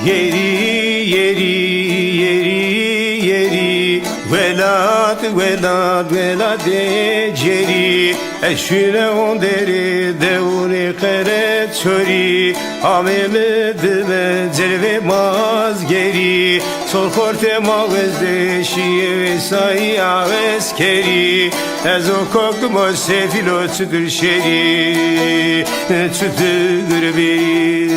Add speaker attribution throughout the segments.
Speaker 1: Yeri yeri yeri yeri Velat velat velat eceri Eşüre onderi devuni kere çöri Ameme dime cerve mazgeri Sol korte mağızde şiye ve sayı aveskeri Ezo kokmo sefilo çüdür şeri Çüdür beri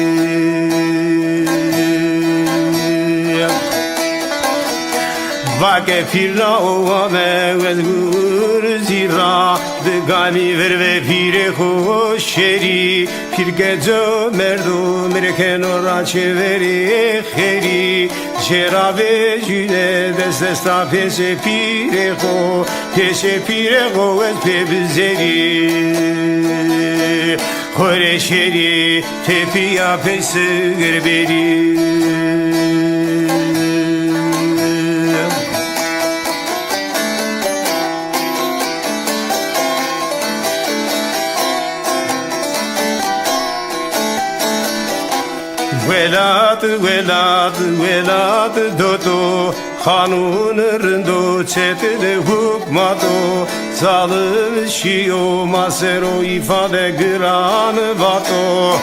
Speaker 1: Vake firra ovame vezgur zira Dgami verve pire hoşeri Pirgezo merdu merkeno raçeveri kheri Jerave jüne destesta pese pire ho ez pebzeri Kore şeri tepiya pese gerberi Velat velat velat doto Kanun rındo çetili hukmato Zalim şiyo masero ifade gıranı vato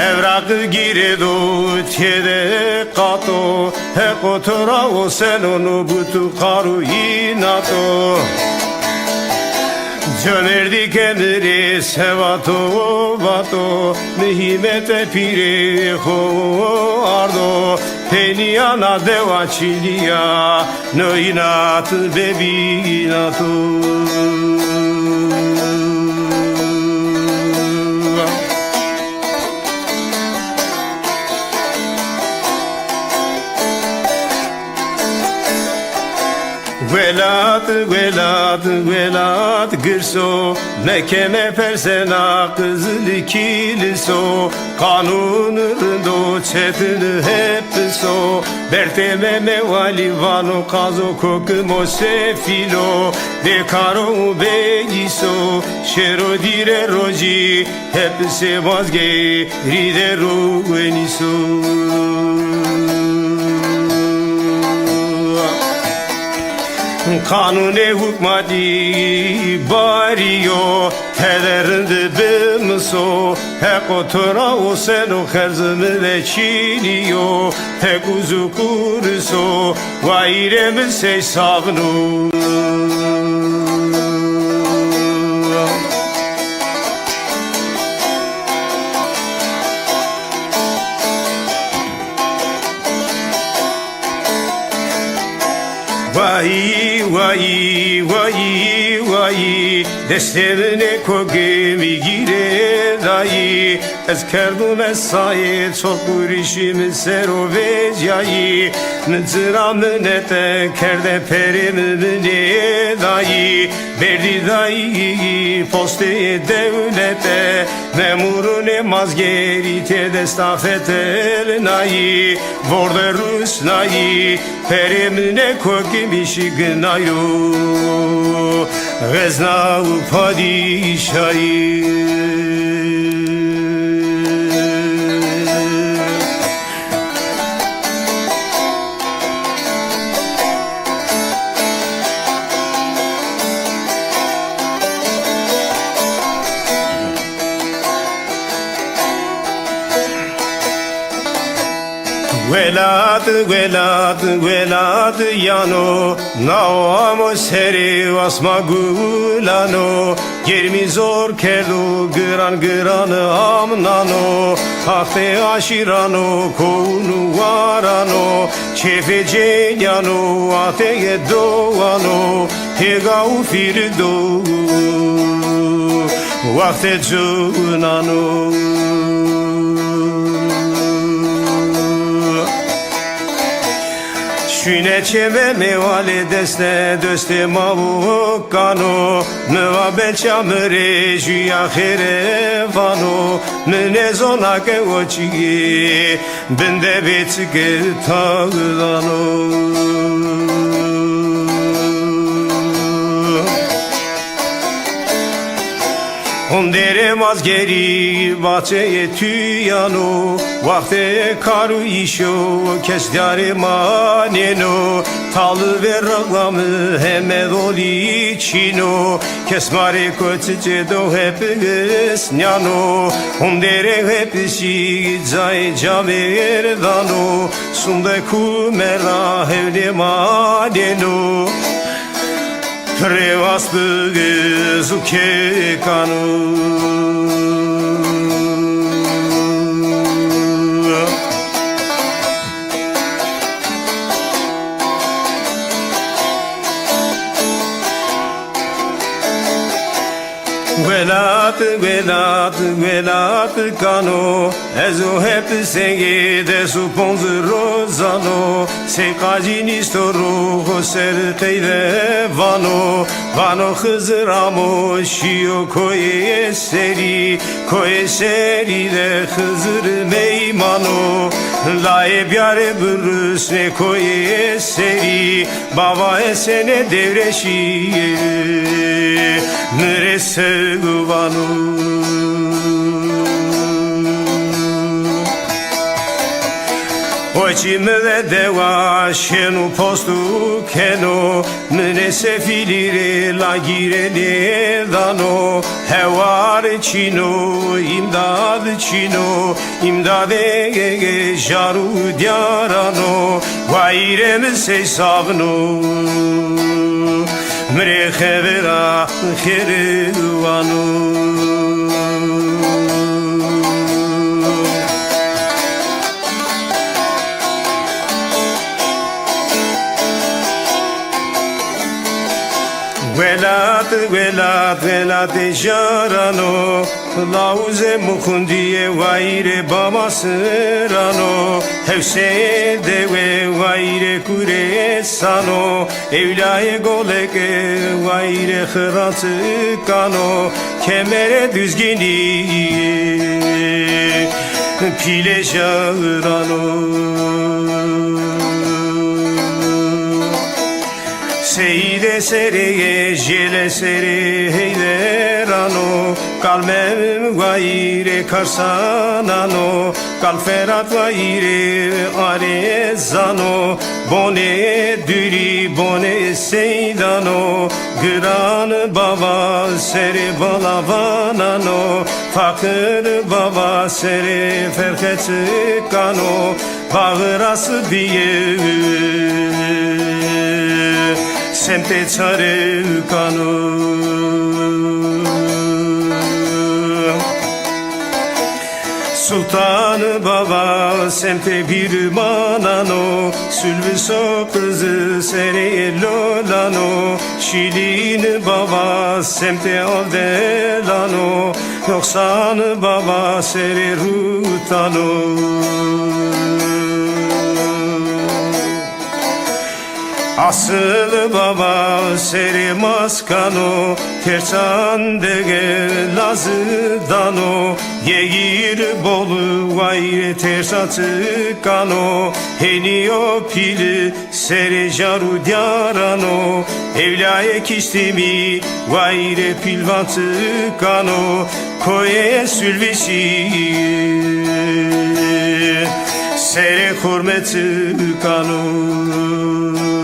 Speaker 1: Evrakı giredo tiyede kato Hekotora o selonu butu karu inato Cömerdi kendiri sevato vato Mihimete pire ho ardo Peniana deva çiliya Noinat bebinato Velat velat velat gırso Mekeme persena kızılı kiliso Kanun rındo çetini hep so Berteme mevali vano kazo kokmo sefilo Dekaro begiso Şero dire roji Hep se vazge ride rueniso Kanune hukmati bariyo Tederinde bimso Hek otura o seno kherzını ve çiliyo Tek uzu kurso Vayremiz hesabını Vay vay vay vay Destevine kogemi gire dayı Ez kerdum ez sayet çok burişim sero vecayı Nıtıramınete kerde perimine dayı Verdi dayı posteye devlete Memurune mazgeri te destafetel nayı Vorde rus nayı Perimine kogemi şignayo Vezna padişahı Velat velat velat yano Naamo seri vasma gulano Germi zor kerdu gıran gıranı amnano Hafte aşirano konu varano Çefe cenyano ateye doğano Hega ufirdo Vakte cunano Şüne çeme mevale deste döste mavukano Neva belçamere jüya kherevano Mene zona ke oçiye Bende betike tağdano Onderem az geri bahçeye tüyano Vakte karu işo kesdare maneno Talı ve rağlamı hemed oli çino Kesmare koçice do hep esnyano Ondere hepsi zay camer dano Sunde kumera hevde maneno Prevas băgăzu checanu Velat cano Ezo hep senge de supons rozano Se cagini storu ser teyve vano Vano hızıramo şiyo koye seri de hızır meymano Lae byare bırız ne koye seri Baba esene devreşiye Nerese guvanu Oçime ve deva şenu postu keno Mne sefilire la girene dano Hevar çino imdade jaru diarano Vairem se savno Mre khevera khervano Velat jarano Lauze mukhundiye vaire bamasırano Hevse deve vaire kure sano Evlaye goleke vaire hıratı kano Kemere düzgini pile jarano Seyde sereye jele sere heyderano Kalmem vaire karsanano Kalferat vaire arezano Bone düri bone seydano Gran baba sere balavanano Fakir baba sere ferketsikano Bağırası diye Semte çare kanu Sultan baba semte bir manano Sülvü sokızı sere lolano Şilin baba semte aldelano Yoksan baba sere rutano Asıl baba seri maskano Tersan dege lazı dano Yegir bolu vayre tersatı kano Heniyo pili seri jaru diarano Evlaye kistimi vayre pilvatı kano Koye sülvisi seri hürmeti kano